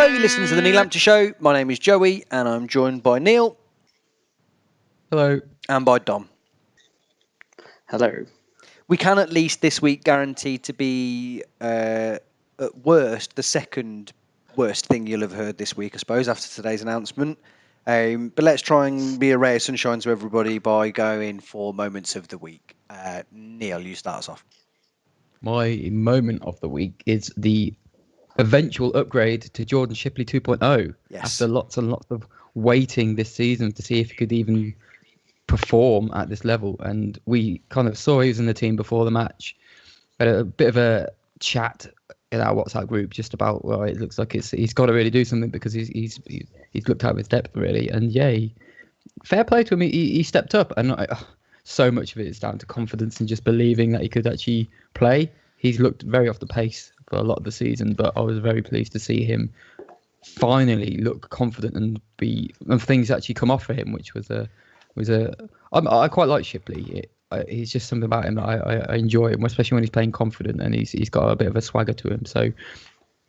Hello, you're listening to the Neil Lampton Show. My name is Joey, and I'm joined by Neil. Hello. And by Dom. Hello. We can at least this week guarantee to be, at worst, the second worst thing you'll have heard this week, I suppose, after today's announcement. But let's try and be a ray of sunshine to everybody by going for moments of the week. Neil, you start us off. My moment of the week is the eventual upgrade to Jordan Shipley 2.0. Yes. After lots and lots of waiting this season to see if he could even perform at this level. And we kind of saw he was in the team before the match. Had a bit of a chat in our WhatsApp group just about, well, it looks like he's got to really do something because he's looked out of his depth really. And yeah, fair play to him. He stepped up, and so much of it is down to confidence and just believing that he could actually play. He's looked very off the pace for a lot of the season, but I was very pleased to see him finally look confident and things actually come off for him, which I quite like Shipley. He's just something about him that I enjoy him, especially when he's playing confident and he's got a bit of a swagger to him. So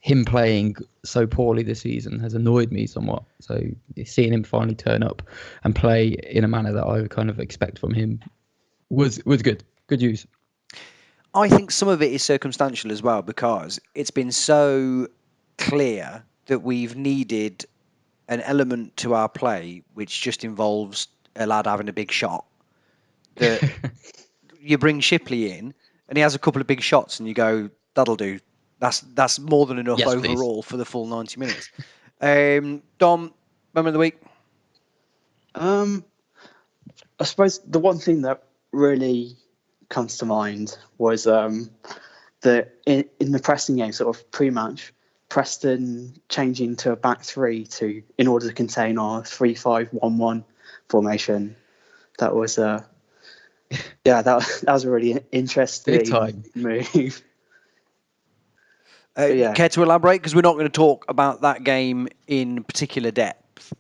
him playing so poorly this season has annoyed me somewhat. So seeing him finally turn up and play in a manner that I would kind of expect from him was good. Good news. I think some of it is circumstantial as well, because it's been so clear that we've needed an element to our play which just involves a lad having a big shot. That you bring Shipley in and he has a couple of big shots and you go, that'll do. That's more than enough overall for the full 90 minutes. Dom, moment of the week? I suppose the one thing that really comes to mind was in the Preston game, sort of pre-match, Preston changing to a back three in order to contain our 3-5-1-1 formation. That was that was a really interesting move. Care to elaborate? Because we're not going to talk about that game in particular depth.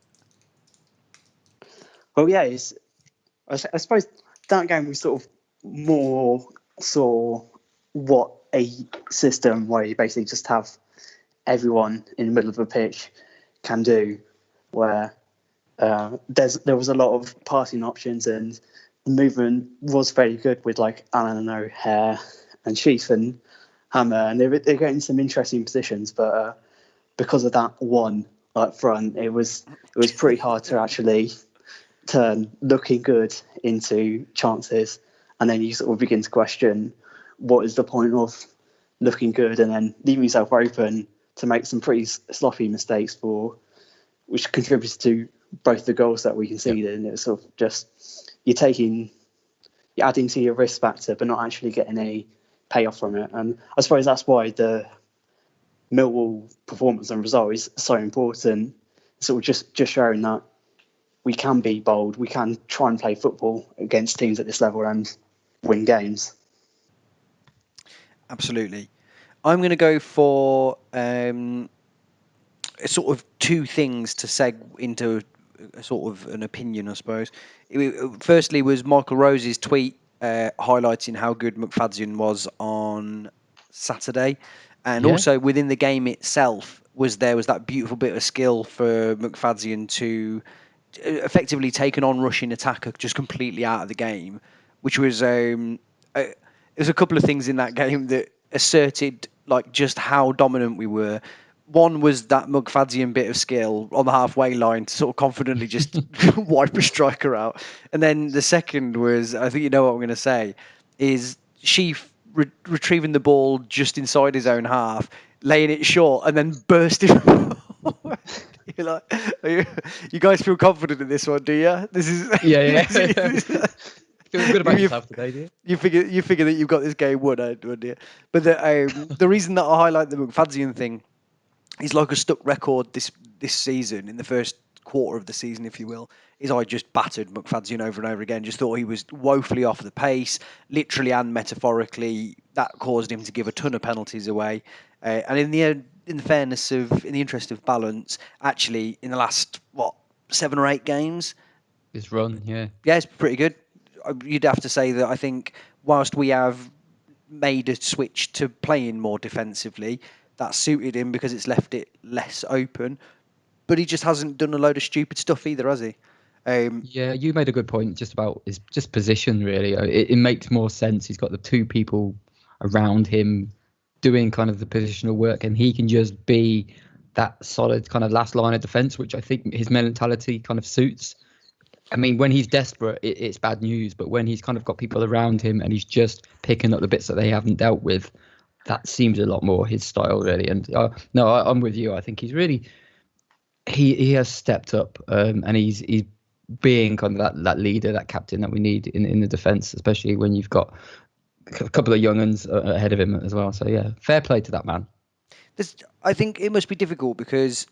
Well, yeah, I suppose that game we sort of more saw what a system where you basically just have everyone in the middle of a pitch can do, where there was a lot of passing options and the movement was very good with like Allen and O'Hare and Sheath and Hammer, and they're getting some interesting positions, but because of that one up front, it was pretty hard to actually turn looking good into chances. And then you sort of begin to question, what is the point of looking good and then leaving yourself open to make some pretty sloppy mistakes which contributes to both the goals that we conceded. And it was sort of just you're adding to your risk factor, but not actually getting any payoff from it. And I suppose that's why the Millwall performance and result is so important. Sort of just showing that we can be bold, we can try and play football against teams at this level and win games. Absolutely. I'm going to go for sort of two things to seg into a sort of an opinion, I suppose. Firstly was Michael Rose's tweet highlighting how good McFadzean was on Saturday. And also within the game itself was that beautiful bit of skill for McFadzean to effectively take an on-rushing attacker just completely out of the game, which was there's a couple of things in that game that asserted like just how dominant we were. One was that McFadzean bit of skill on the halfway line to sort of confidently just wipe a striker out. And then the second was, I think you know what I'm going to say, is Sheaf retrieving the ball just inside his own half, laying it short, and then bursting. You're like, you guys feel confident in this one, do you? This is Feeling good about yourself today, do you? You figure that you've got this game won, don't you? But the reason that I highlight the McFadzean thing is like a stuck record this season, in the first quarter of the season, if you will, is I just battered McFadzean over and over again. Just thought he was woefully off the pace, literally and metaphorically. That caused him to give a ton of penalties away. And in the interest of balance, actually, in the last 7 or 8 games, this run, yeah, it's pretty good. You'd have to say that I think whilst we have made a switch to playing more defensively, that suited him because it's left it less open. But he just hasn't done a load of stupid stuff either, has he? Yeah, you made a good point just about his just position, really. It makes more sense. He's got the two people around him doing kind of the positional work, and he can just be that solid kind of last line of defence, which I think his mentality kind of suits. I mean, when he's desperate, it's bad news. But when he's kind of got people around him and he's just picking up the bits that they haven't dealt with, that seems a lot more his style, really. And no, I'm with you. I think he's really he has stepped up, and he's being kind of that leader, that captain that we need in the defence, especially when you've got a couple of young uns ahead of him as well. So yeah, fair play to that man. I think it must be difficult because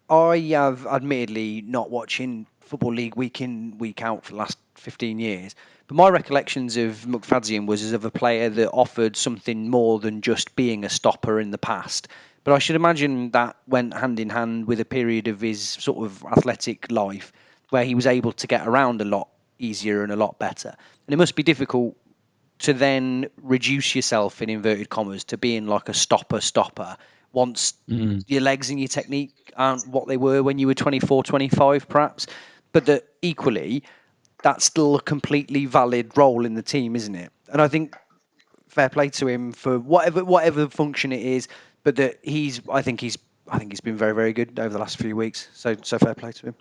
I have admittedly not watching Football League week in, week out for the last 15 years. But my recollections of Mukfadzian was as of a player that offered something more than just being a stopper in the past. But I should imagine that went hand in hand with a period of his sort of athletic life where he was able to get around a lot easier and a lot better. And it must be difficult to then reduce yourself, in inverted commas, to being like a stopper once your legs and your technique aren't what they were when you were 24, 25 perhaps. But that equally, that's still a completely valid role in the team, isn't it? And I think fair play to him for whatever function it is, but that I think he's been very, very good over the last few weeks. So fair play to him.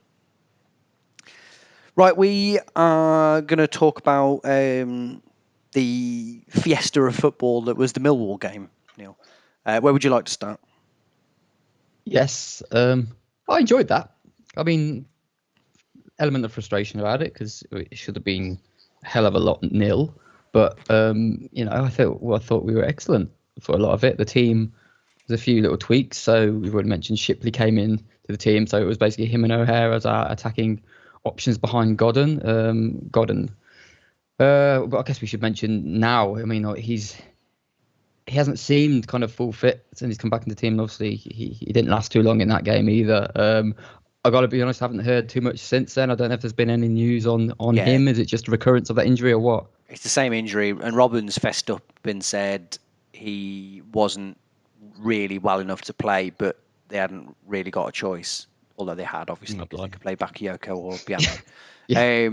Right, we are going to talk about the fiesta of football that was the Millwall game, Neil. Where would you like to start? Yes, I enjoyed that. I mean, element of frustration about it because it should have been a hell of a lot nil. But I thought we were excellent for a lot of it. The team, there's a few little tweaks. So we've already mentioned Shipley came in to the team, so it was basically him and O'Hare as our attacking options behind Godden. But I guess we should mention now. I mean, he hasn't seemed kind of full fit since he's come back into the team. And obviously, he didn't last too long in that game either. I got to be honest, I haven't heard too much since then. I don't know if there's been any news on him. Is it just a recurrence of that injury or what? It's the same injury, and Robin's fessed up and said he wasn't really well enough to play, but they hadn't really got a choice. Although they had, obviously, because they could play Bakayoko or Biano. Yeah.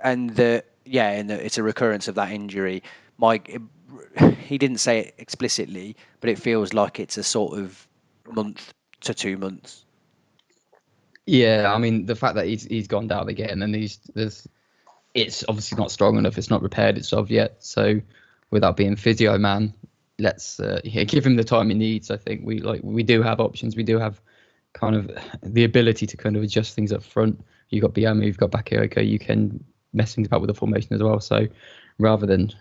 And it's a recurrence of that injury. Mike, he didn't say it explicitly, but it feels like it's a sort of month to 2 months. Yeah, I mean the fact that he's gone down again, and it's obviously not strong enough. It's not repaired itself yet. So without being physio man, let's give him the time he needs. I think we do have options. We do have kind of the ability to kind of adjust things up front. You've got Biamu, you've got Bakayoko. You can mess things about with the formation as well. So rather than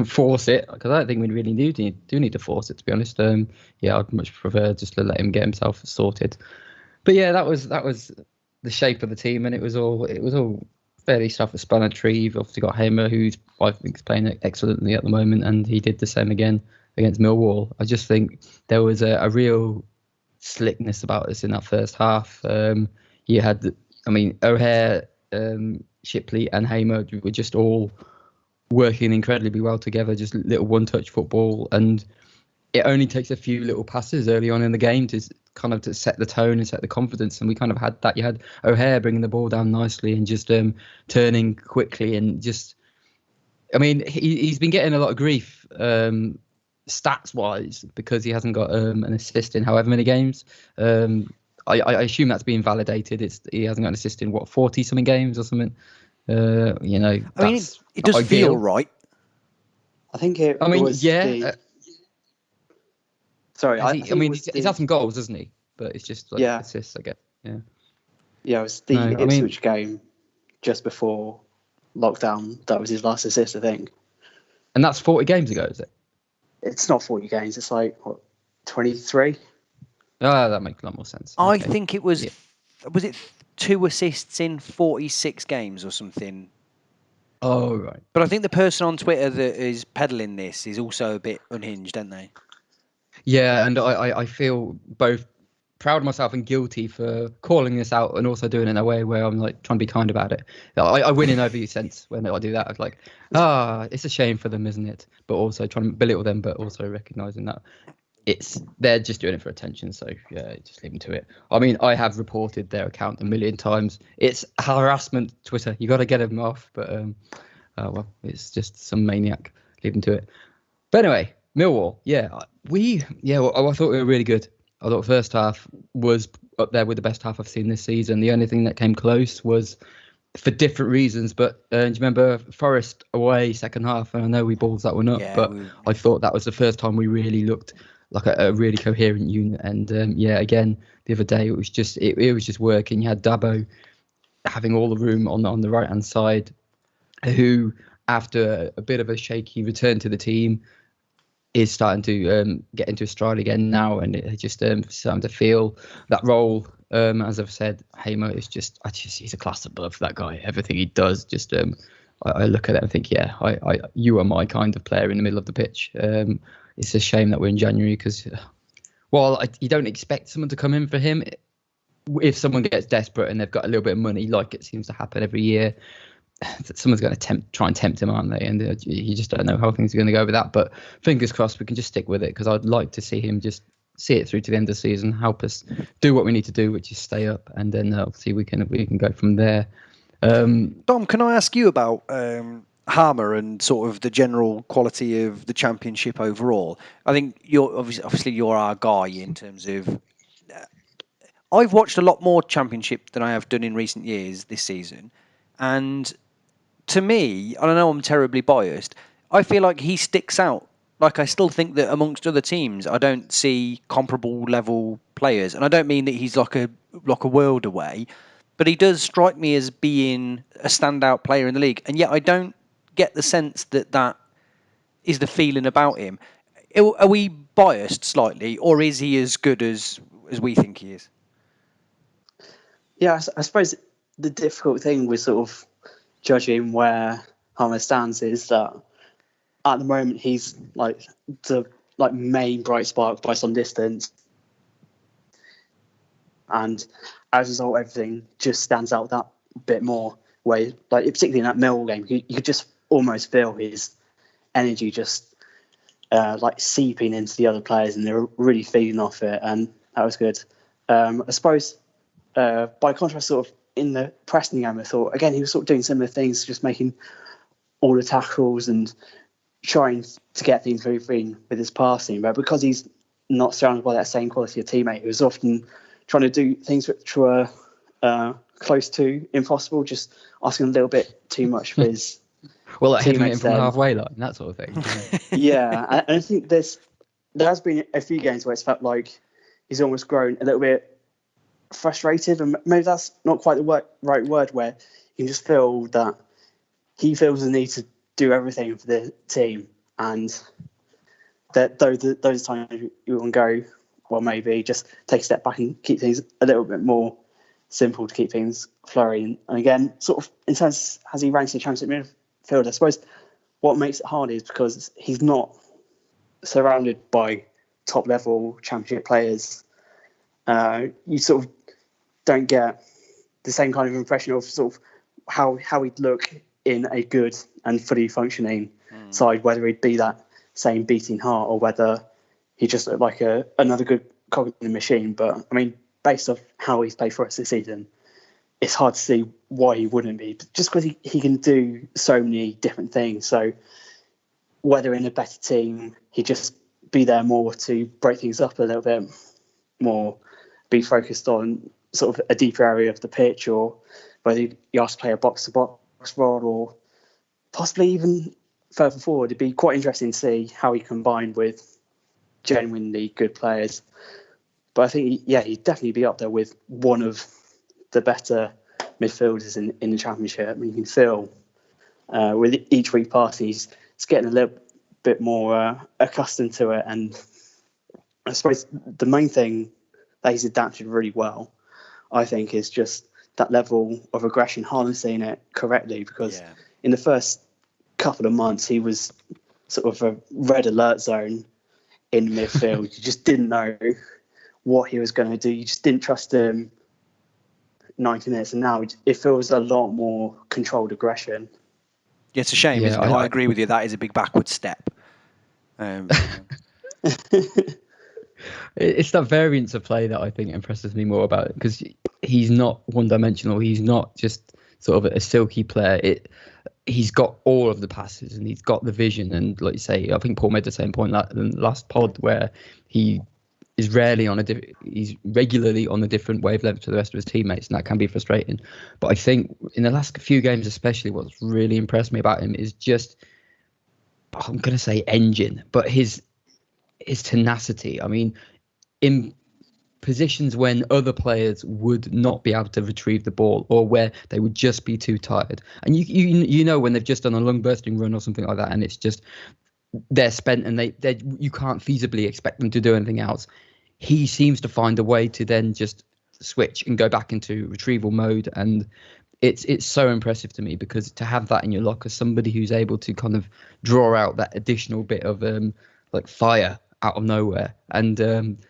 force it, because I don't think we really do need to force it, to be honest. I'd much prefer just to let him get himself sorted. But yeah, that was the shape of the team, and it was all fairly self-explanatory. You've obviously got Hamer, who's I think is playing excellently at the moment, and he did the same again against Millwall. I just think there was a real slickness about us in that first half. You had, O'Hare, Shipley, and Hamer were just all working incredibly well together, just little one-touch football, and it only takes a few little passes early on in the game to set the tone and set the confidence, and we kind of had that. You had O'Hare bringing the ball down nicely and just turning quickly, and just, he's been getting a lot of grief stats-wise because he hasn't got an assist in however many games. I assume that's being validated. He hasn't got an assist in 40-something games or something. It does feel right. I think it. Sorry, he's had some goals, doesn't he? But it's just assists, I guess. Yeah. Yeah, it was the Ipswich game just before lockdown. That was his last assist, I think. And that's 40 games ago, is it? It's not 40 games. It's like 23. Oh, that makes a lot more sense. I think it was. Yeah. Was it 2 assists in 46 games or something? Oh, right. But I think the person on Twitter that is peddling this is also a bit unhinged, aren't they? Yeah, and I feel both proud of myself and guilty for calling this out and also doing it in a way where I'm like trying to be kind about it. I win in over your sense when I do that. I'm like, it's a shame for them, isn't it? But also trying to belittle them, but also recognising that they're just doing it for attention. So yeah, just leave them to it. I mean, I have reported their account a million times. It's harassment, Twitter. You got to get them off. But oh well, it's just some maniac. Leave them to it. But anyway, Millwall. I thought we were really good. I thought first half was up there with the best half I've seen this season. The only thing that came close was for different reasons. But do you remember Forest away second half? And I know we balls that one up, but I thought that was the first time we really looked like a really coherent unit. And again, the other day it was just working. You had Dabo having all the room on the right hand side, who after a bit of a shaky return to the team is starting to get into a stride again now, and it just starting to feel that role. As I've said, Hamer is just he's a class above that guy. Everything he does, just I look at it and think, you are my kind of player in the middle of the pitch. It's a shame that we're in January because, you don't expect someone to come in for him. If someone gets desperate and they've got a little bit of money, like it seems to happen every year, someone's going to try and tempt him, aren't they? And you just don't know how things are going to go with that. But fingers crossed we can just stick with it, because I'd like to see him just see it through to the end of the season, help us do what we need to do, which is stay up, and then obviously we can go from there. Dom, can I ask you about Harmer and sort of the general quality of the Championship overall? I think you're obviously you're our guy in terms of. I've watched a lot more Championship than I have done in recent years this season, and to me, I don't know, I'm terribly biased, I feel like he sticks out. Like, I still think that amongst other teams, I don't see comparable level players, and I don't mean that he's like a world away, but he does strike me as being a standout player in the league, and yet I don't get the sense that is the feeling about him. Are we biased slightly, or is he as good as we think he is? Yeah, I suppose the difficult thing with sort of judging where Harmer stands is that at the moment he's like the main bright spark by some distance, and as a result everything just stands out that bit more. Where particularly in that Millwall game, you could just almost feel his energy just seeping into the other players, and they were really feeding off it, and that was good. I suppose by contrast, sort of in the Preston game, I thought again he was sort of doing similar things, just making all the tackles and trying to get things moving with his passing. But because he's not surrounded by that same quality of teammate, he was often trying to do things which were close to impossible, just asking a little bit too much for his. Well, like hitting him from the halfway line, that sort of thing. Yeah, and I think there has been a few games where it's felt like he's almost grown a little bit frustrated, and maybe that's not quite the right word, where you can just feel that he feels the need to do everything for the team, and that those times you can go, well, maybe just take a step back and keep things a little bit more simple to keep things flowing. And again, sort of in terms as he ranks in the Championship midfield, I suppose what makes it hard is because he's not surrounded by top level Championship players. You sort of don't get the same kind of impression of sort of how he'd look in a good and fully functioning side, whether he'd be that same beating heart or whether he just looked like another good cog in the machine. But I mean, based off how he's played for us this season, it's hard to see why he wouldn't be, just because he can do so many different things. So whether in a better team, he'd just be there more to break things up a little bit more, be focused on sort of a deeper area of the pitch, or whether you ask to play a box-to-box role, or possibly even further forward. It'd be quite interesting to see how he combined with genuinely good players. But I think, he'd definitely be up there with one of the better midfielders in the Championship. I mean, you can feel with each week passing, he's getting a little bit more accustomed to it. And I suppose the main thing that he's adapted really well, I think, is just that level of aggression, harnessing it correctly. Because in the first couple of months, he was sort of a red alert zone in midfield. You just didn't know what he was going to do. You just didn't trust him 90 minutes. And now it feels a lot more controlled aggression. Yeah, it's a shame, isn't it? I agree with you. That is a big backward step. It's that variance of play that I think impresses me more about it, because he's not one-dimensional. He's not just sort of a silky player. He's got all of the passes and he's got the vision. And like you say, I think Paul made the same point in the last pod, where he is he's regularly on a different wavelength to the rest of his teammates, and that can be frustrating. But I think in the last few games, especially, what's really impressed me about him is just, I'm going to say engine, but his tenacity. I mean, in positions when other players would not be able to retrieve the ball, or where they would just be too tired, and you know when they've just done a long bursting run or something like that, and it's just they're spent and they you can't feasibly expect them to do anything else. He seems to find a way to then just switch and go back into retrieval mode, and it's so impressive to me, because to have that in your locker, somebody who's able to kind of draw out that additional bit of like fire out of nowhere. And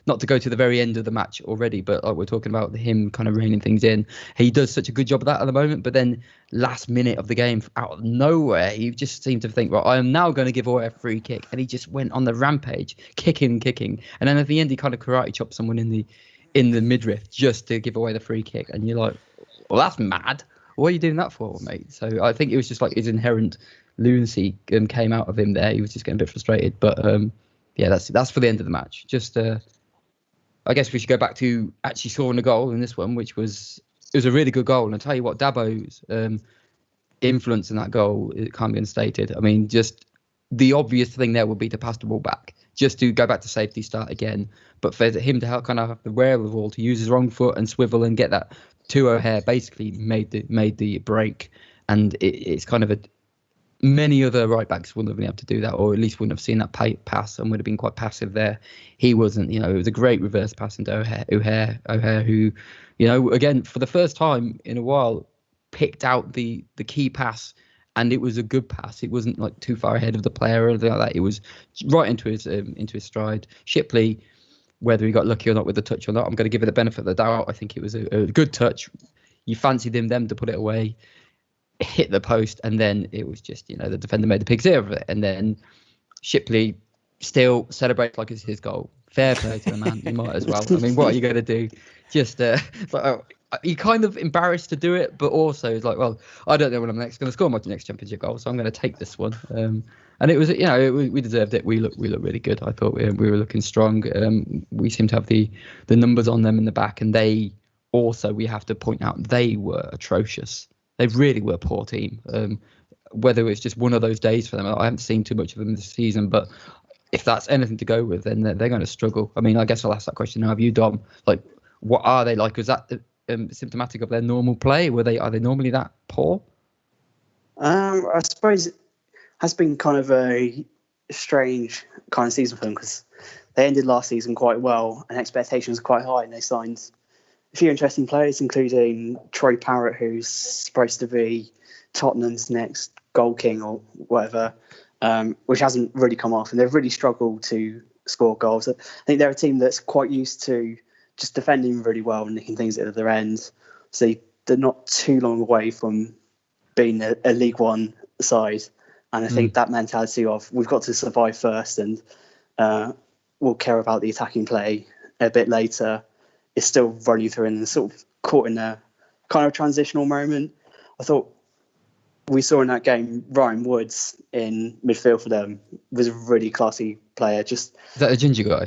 not to go to the very end of the match already, but like we're talking about him kind of reining things in, he does such a good job of that at the moment. But then last minute of the game, out of nowhere, he just seemed to think, right, I am now going to give away a free kick, and he just went on the rampage, kicking, and then at the end he kind of karate chopped someone in the midriff just to give away the free kick. And you're like, well, that's mad. What are you doing that for, mate? So I think it was just like his inherent lunacy came out of him there. He was just getting a bit frustrated. But yeah, that's for the end of the match. Just I guess we should go back to actually scoring a goal in this one, which was a really good goal. And I tell you what, Dabo's influence in that goal, it can't be understated. I mean, just the obvious thing there would be to pass the ball back, just to go back to safety, start again. But for him to kind of have the wherewithal to use his wrong foot and swivel and get that 2-0 hair, basically made the break. And it's kind of many other right backs wouldn't have been able to do that, or at least wouldn't have seen that pass and would have been quite passive there. He wasn't. It was a great reverse pass into O'Hare, who, again, for the first time in a while, picked out the key pass, and it was a good pass. It wasn't like too far ahead of the player or anything like that. It was right into his stride. Shipley, whether he got lucky or not with the touch or not, I'm going to give it the benefit of the doubt. I think it was a good touch. You fancied them to put it away, hit the post, and then it was just, the defender made the pig's ear of it. And then Shipley still celebrates like it's his goal. Fair play to the man. You might as well. I mean, what are you going to do? Just you're kind of embarrassed to do it, but also it's like, well, I don't know when I'm next going to score my next championship goal, so I'm going to take this one. And it was, we deserved it. We look really good. I thought we were looking strong. We seem to have the numbers on them in the back, and they also, we have to point out, they were atrocious. They really were a poor team. Whether it's just one of those days for them, I haven't seen too much of them this season, but if that's anything to go with, then they're going to struggle. I mean, I guess I'll ask that question now of you, Dom. Like, what are they like? Was that symptomatic of their normal play? Are they normally that poor? I suppose it has been kind of a strange kind of season for them, because they ended last season quite well and expectations were quite high, and they signed a few interesting players, including Troy Parrott, who's supposed to be Tottenham's next goal king or whatever, which hasn't really come off, and they've really struggled to score goals. I think they're a team that's quite used to just defending really well and nicking things at their end. So they're not too long away from being a League One side. And I think that mentality of we've got to survive first and we'll care about the attacking play a bit later is still running through, and sort of caught in a kind of transitional moment. I thought we saw in that game Ryan Woods in midfield for them was a really classy player. Just is that a ginger guy?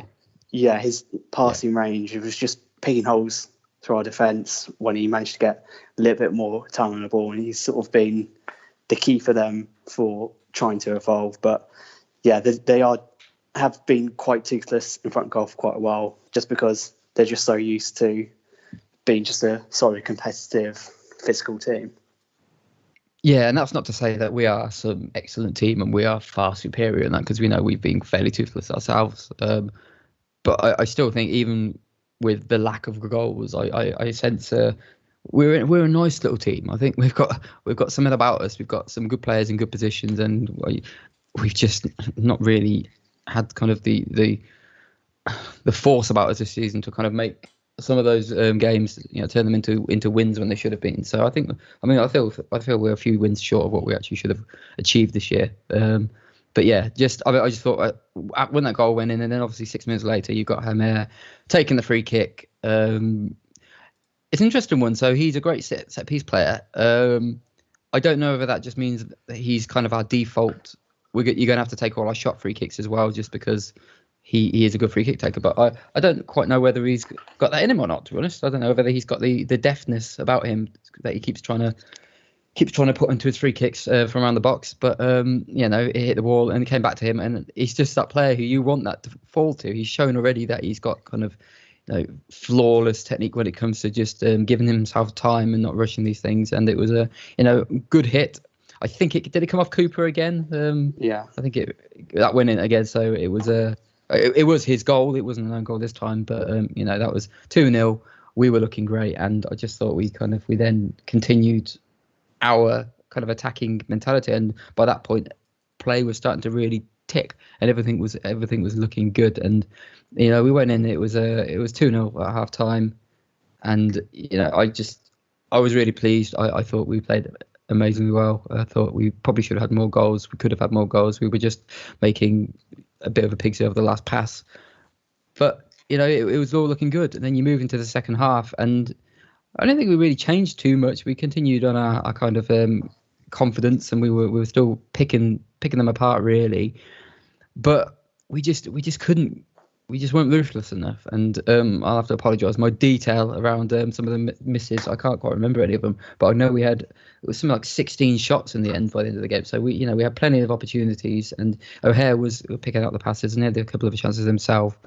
Yeah, his passing range, it was just picking holes through our defence when he managed to get a little bit more time on the ball, and he's sort of been the key for them for trying to evolve. But yeah, they have been quite toothless in front of goal for quite a while, just because they're just so used to being just a solid, competitive, physical team. Yeah, and that's not to say that we are some excellent team and we are far superior in that, because we know we've been fairly toothless ourselves. But I still think, even with the lack of goals, I sense we're a nice little team. I think we've got something about us. We've got some good players in good positions, and we've just not really had kind of the force about us this season to kind of make some of those games, turn them into wins when they should have been. So I feel we're a few wins short of what we actually should have achieved this year. But yeah, I just thought when that goal went in, and then obviously 6 minutes later you got Hamer taking the free kick. It's an interesting one. So he's a great set piece player. I don't know whether that just means that he's kind of our default. You're going to have to take all our shot free kicks as well, just because he is a good free kick taker. But I don't quite know whether he's got that in him or not, to be honest. I don't know whether he's got the deftness about him that he keeps trying to put into his free kicks from around the box. But it hit the wall and it came back to him, and he's just that player who you want that to fall to. He's shown already that he's got kind of flawless technique when it comes to just giving himself time and not rushing these things. And it was a good hit. I think did it come off Cooper again? Yeah, I think that went in again. So it was his goal. It wasn't an own goal this time, but that was 2-0. We were looking great, and I just thought we then continued our kind of attacking mentality, and by that point play was starting to really tick, and everything was looking good. And we went in, it was 2-0 at half time, and I was really pleased. I thought we played amazingly well. I thought we probably should have had more goals. We could have had more goals. We were just making a bit of a pig's over the last pass, but it was all looking good. And then you move into the second half, and I don't think we really changed too much. We continued on our kind of confidence, and we were still picking them apart really, but we just couldn't. We just weren't ruthless enough. And I'll have to apologise. My detail around some of the misses, I can't quite remember any of them, but I know it was something like 16 shots in the end by the end of the game. So we had plenty of opportunities, and O'Hare was picking out the passes, and he had a couple of chances himself,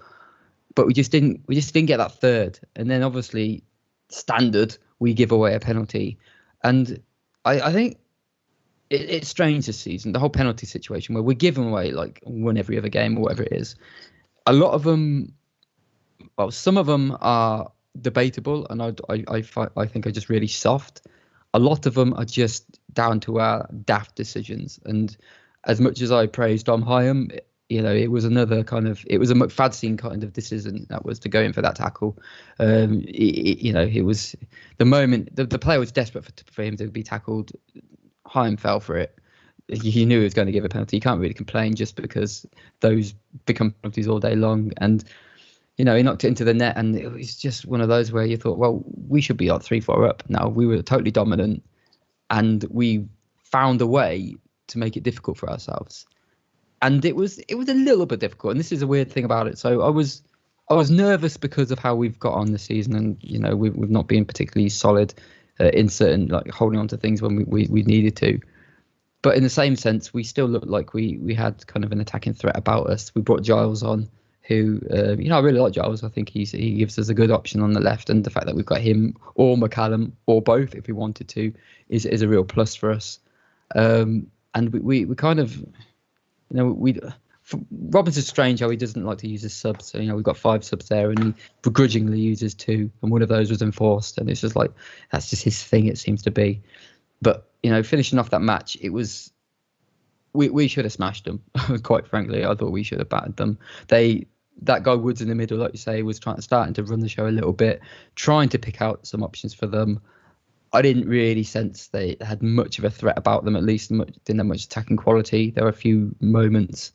but we just didn't get that third. And then obviously, standard, we give away a penalty, and I think it's strange this season, the whole penalty situation where we're giving away like one every other game or whatever it is. A lot of them, well, some of them are debatable, and I think are just really soft. A lot of them are just down to our daft decisions. And as much as I praised Dom Hyam, it was another kind of, it was a McFadzean kind of decision that was to go in for that tackle. It was the moment the player was desperate for him to be tackled. Hyam fell for it. He knew he was going to give a penalty. You can't really complain just because those become penalties all day long. And, he knocked it into the net, and it was just one of those where you thought, well, we should be like 3-4 up now. We were totally dominant, and we found a way to make it difficult for ourselves. And it was a little bit difficult. And this is a weird thing about it. So I was nervous because of how we've got on this season, and, we've not been particularly solid in certain, like, holding on to things when we needed to. But in the same sense, we still looked like we had kind of an attacking threat about us. We brought Giles on, who, I really like Giles. I think he gives us a good option on the left. And the fact that we've got him or McCallum or both, if we wanted to, is a real plus for us. And we kind of, Robinson's strange how he doesn't like to use his subs. So, we've got 5 subs there, and he begrudgingly uses 2. And one of those was enforced. And it's just like, that's just his thing, it seems to be. But, finishing off that match, it was, we should have smashed them. Quite frankly, I thought we should have battered them. That guy Woods in the middle, like you say, was starting to run the show a little bit, trying to pick out some options for them. I didn't really sense they had much of a threat about them, at least didn't have much attacking quality. There were a few moments,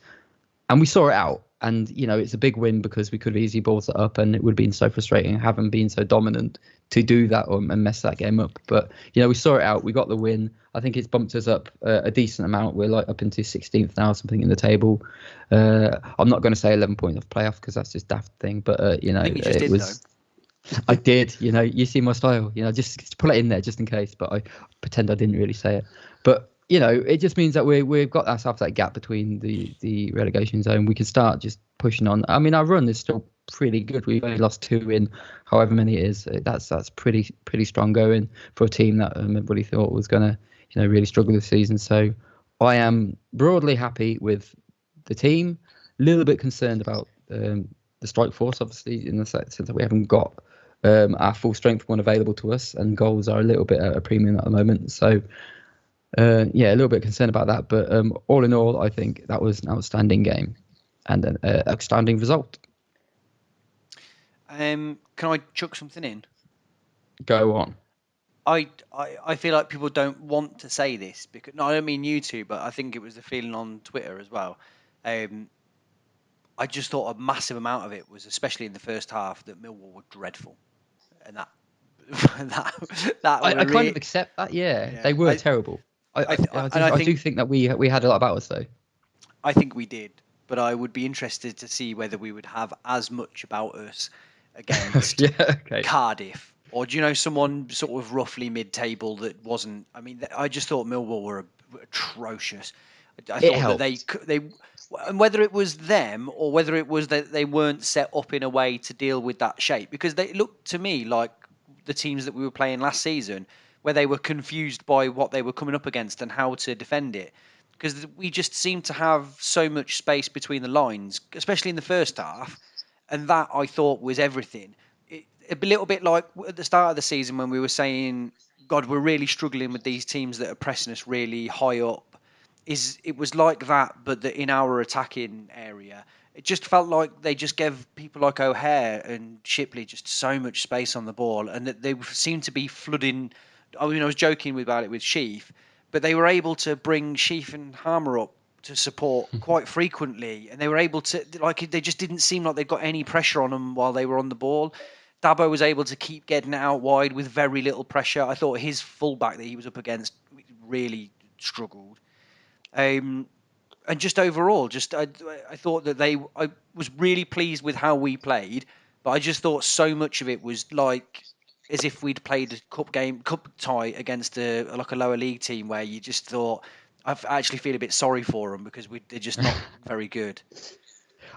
and we saw it out. And, it's a big win because we could have easily balled it up, and it would have been so frustrating having been so dominant to do that and mess that game up. But, we saw it out. We got the win. I think it's bumped us up a decent amount. We're like up into 16th now, something in the table. I'm not going to say 11 points off playoff because that's just daft thing. But, I think you just did, was. Though. I did. You see my style. Just put it in there just in case. But I pretend I didn't really say it. But. It just means that we've got ourselves that gap between the relegation zone. We can start just pushing on. I mean, our run is still pretty good. We've only lost 2 in however many it is. That's pretty strong going for a team that everybody thought was going to really struggle this season. So I am broadly happy with the team. A little bit concerned about the strike force, obviously, in the sense that we haven't got our full strength one available to us, and goals are a little bit at a premium at the moment. So. A little bit concerned about that, but all in all, I think that was an outstanding game and an outstanding result. Can I chuck something in? Go on. I feel like people don't want to say this because no, I don't mean you two, but I think it was the feeling on Twitter as well. Um, I just thought a massive amount of it was, especially in the first half, that Millwall were dreadful, and that that I were kind of really accept that. Yeah, yeah. they were terrible. And I I do think think that we had a lot about us though. I think we did, but I would be interested to see whether we would have as much about us against Yeah. Okay. Cardiff, or do you know someone sort of roughly mid-table that wasn't? I mean, I just thought Millwall were atrocious. I It thought that helped. and whether it was them or whether it was that they weren't set up in a way to deal with that shape, because they looked to me like the teams that we were playing last season, where they were confused by what they were coming up against and how to defend it. Because we just seemed to have so much space between the lines, especially in the first half, and that I thought was everything. A little bit like at the start of the season when we were saying, "God, we're really struggling with these teams that are pressing us really high up." It was like that, but in our attacking area, it just felt like they just gave people like O'Hare and Shipley just so much space on the ball, and that they seemed to be flooding. I mean, I was joking about it with Sheaf, but they were able to bring Sheaf and Harmer up to support quite frequently, and they were able to they just didn't seem like they got any pressure on them while they were on the ball. Dabo was able to keep getting it out wide with very little pressure. I thought his fullback that he was up against really struggled. Um, and just overall, I thought that I was really pleased with how we played, but I just thought so much of it was like as if we'd played a cup tie against a lower league team where you just thought actually feel a bit sorry for them because they're just not very good.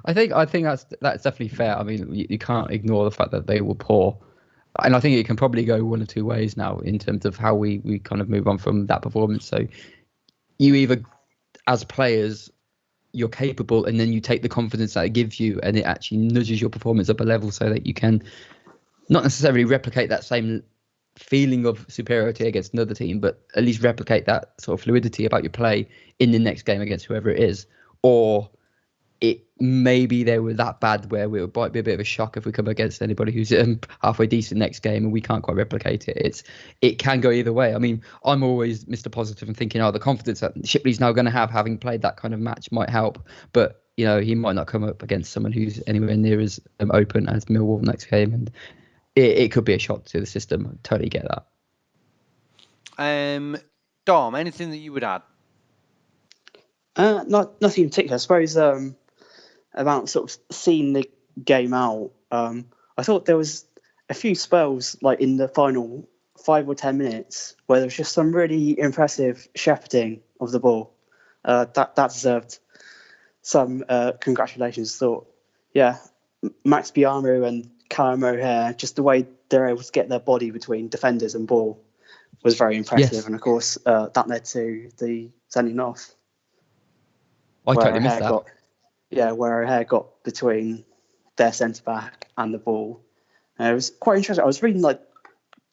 I think that's definitely fair. I mean, you can't ignore the fact that they were poor, and I think it can probably go one or two ways now in terms of how we kind of move on from that performance. So you either, as players, you're capable, and then you take the confidence that it gives you, and it actually nudges your performance up a level so that you can not necessarily replicate that same feeling of superiority against another team, but at least replicate that sort of fluidity about your play in the next game against whoever it is, or it maybe they were that bad where it might be a bit of a shock if we come against anybody who's halfway decent next game and we can't quite replicate it. It can go either way. I mean, I'm always Mr. Positive and thinking, the confidence that Shipley's now going to have, having played that kind of match, might help. But he might not come up against someone who's anywhere near as open as Millwall next game, and it could be a shock to the system. I totally get that. Dom, anything that you would add? Nothing in particular. I suppose about sort of seeing the game out. I thought there was a few spells like in the final 5 or 10 minutes where there was just some really impressive shepherding of the ball. That deserved some congratulations. Thought, yeah, Max Biamu and Callum O'Hare, just the way they're able to get their body between defenders and ball was very impressive. Yes. And of course, that led to the sending off. I totally missed that. Where O'Hare got between their centre back and the ball. It was quite interesting. I was reading like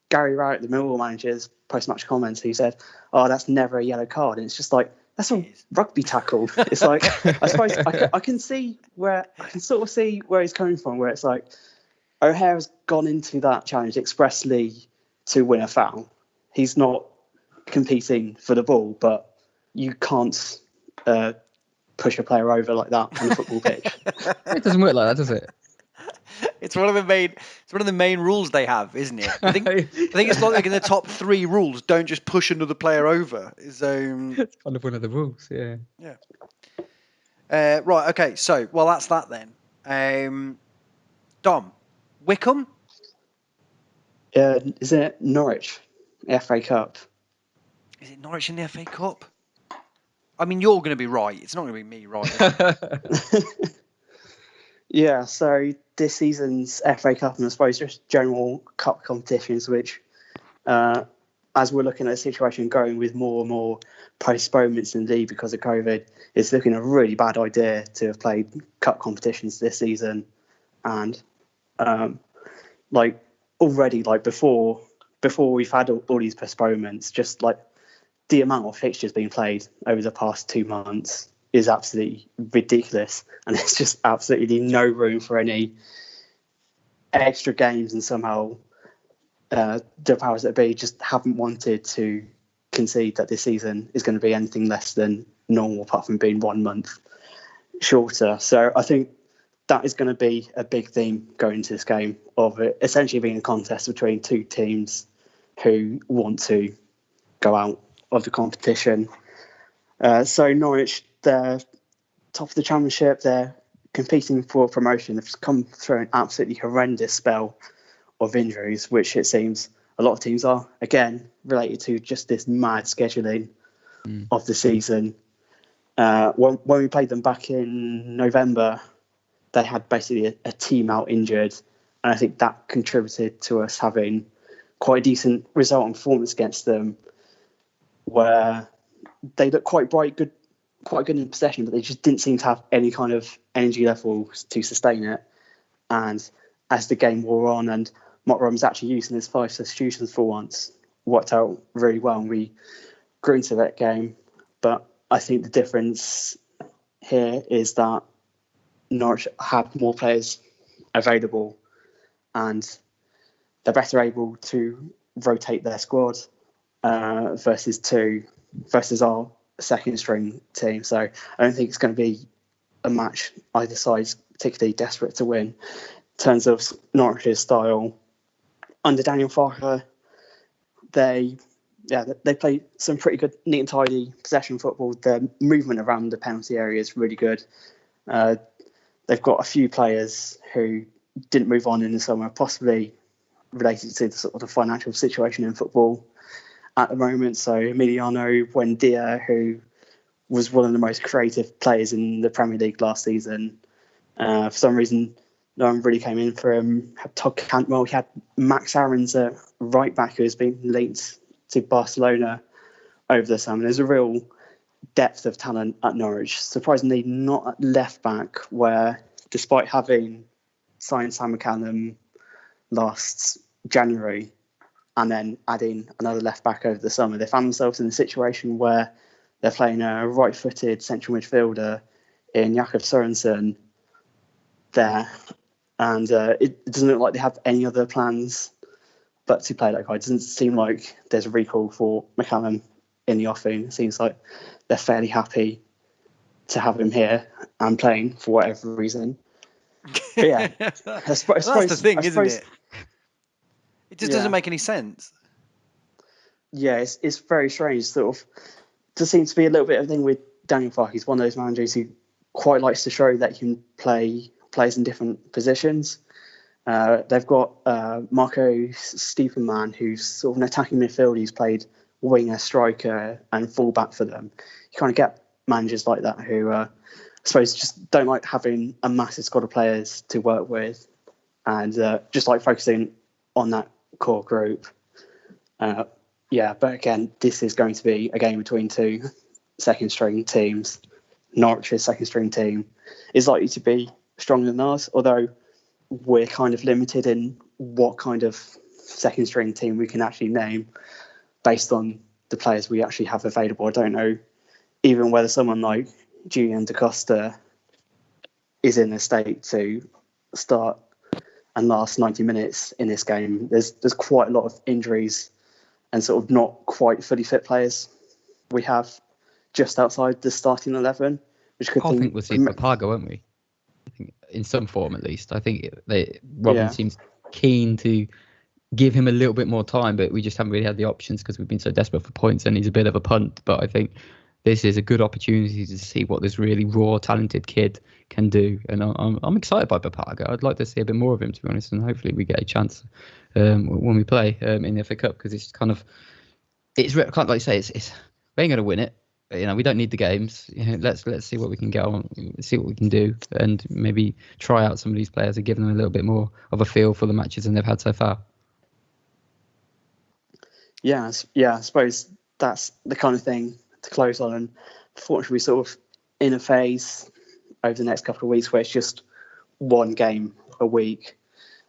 Gary Rowett, the Millwall manager's post-match comments. He said, "Oh, that's never a yellow card," and it's just like that's a rugby tackle. It's like I suppose I can sort of see where he's coming from. Where it's like O'Hare has gone into that challenge expressly to win a foul. He's not competing for the ball, but you can't push a player over like that on a football pitch. It doesn't work like that, does it? It's one of the main rules they have, isn't it? I think it's like in the top 3 rules. Don't just push another player over. It's kind of one of the rules, yeah. Yeah. Right. Okay. So, that's that then. Dom, Wickham. Is it Norwich, the FA Cup? Is it Norwich in the FA Cup? I mean, you're going to be right. It's not going to be me, right? Yeah, so this season's FA Cup and I suppose just general cup competitions, which, as we're looking at the situation going with more and more postponements in the league because of COVID, it's looking a really bad idea to have played cup competitions this season. And already, before we've had all these postponements, just like the amount of fixtures being played over the past 2 months is absolutely ridiculous, and there's just absolutely no room for any extra games. And somehow the powers that be just haven't wanted to concede that this season is going to be anything less than normal, apart from being 1 month shorter. So I think that is going to be a big theme going into this game, of it essentially being a contest between two teams who want to go out of the competition. So Norwich, they're top of the Championship. They're competing for promotion. They've come through an absolutely horrendous spell of injuries, which it seems a lot of teams are, again, related to just this mad scheduling of the season. When we played them back in November, they had basically a team out injured, and I think that contributed to us having quite a decent result and performance against them, where they looked quite good in possession, but they just didn't seem to have any kind of energy levels to sustain it. And as the game wore on, and Mottram was actually using his 5 substitutions for once, worked out really well, and we grew into that game. But I think the difference here is that Norwich have more players available, and they're better able to rotate their squad versus our second string team. So I don't think it's going to be a match either side's particularly desperate to win. In terms of Norwich's style, under Daniel Farker, they play some pretty good, neat and tidy possession football. Their movement around the penalty area is really good. They've got a few players who didn't move on in the summer, possibly related to the sort of the financial situation in football at the moment. So Emiliano Buendia, who was one of the most creative players in the Premier League last season, for some reason, no one really came in for him. Had Todd Cantwell, he had Max Aarons, a right back who has been linked to Barcelona over the summer. There's a real depth of talent at Norwich. Surprisingly, not at left back, where despite having signed Sam McCallum last January and then adding another left back over the summer, they found themselves in a situation where they're playing a right-footed central midfielder in Jakob Sørensen there, and it doesn't look like they have any other plans but to play that guy. It doesn't seem like there's a recall for McCallum in the offing. It seems like they're fairly happy to have him here and playing for whatever reason. But yeah, that's the thing, isn't it? It just doesn't make any sense. Yeah, it's very strange. Sort of, there seems to be a little bit of a thing with Daniel Farke. He's one of those managers who quite likes to show that he can play players in different positions. They've got Marco Stiepermann, who's sort of an attacking midfielder. He's played winger, striker, and fullback for them. You kind of get managers like that who, I suppose, just don't like having a massive squad of players to work with, and just like focusing on that core group. But again, this is going to be a game between two second-string teams. Norwich's second-string team is likely to be stronger than ours, although we're kind of limited in what kind of second-string team we can actually name based on the players we actually have available. I don't know even whether someone like Julian Da Costa is in a state to start and last 90 minutes in this game. There's quite a lot of injuries and sort of not quite fully fit players we have just outside the starting 11, which could I think we'll see Papago, won't we? I think in some form at least. I think Robin seems keen to give him a little bit more time, but we just haven't really had the options because we've been so desperate for points, and he's a bit of a punt. But I think this is a good opportunity to see what this really raw, talented kid can do, and I'm excited by Papago. I'd like to see a bit more of him, to be honest, and hopefully we get a chance when we play in the FA Cup, because it's kind of like you say, it's we ain't going to win it. We don't need the games. Let's see what we can get on, see what we can do, and maybe try out some of these players and give them a little bit more of a feel for the matches than they've had so far. Yeah, I suppose that's the kind of thing to close on. And fortunately, we're sort of in a phase over the next couple of weeks where it's just one game a week.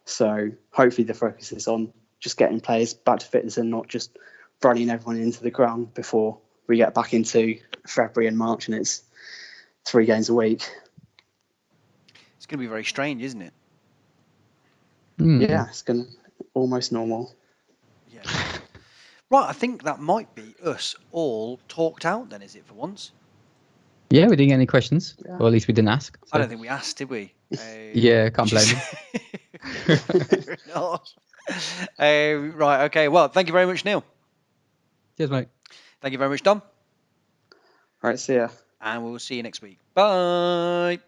So hopefully the focus is on just getting players back to fitness and not just running everyone into the ground before we get back into February and March and it's 3 games a week. It's going to be very strange, isn't it? Yeah, it's going to almost normal. Right, I think that might be us all talked out then, is it, for once? Yeah, we didn't get any questions, or at least we didn't ask. I So. don't think we asked, did we? Yeah, can't blame them. Fair enough. Right, okay. Well, thank you very much, Neil. Cheers, mate. Thank you very much, Dom. Right, see ya. And we'll see you next week. Bye.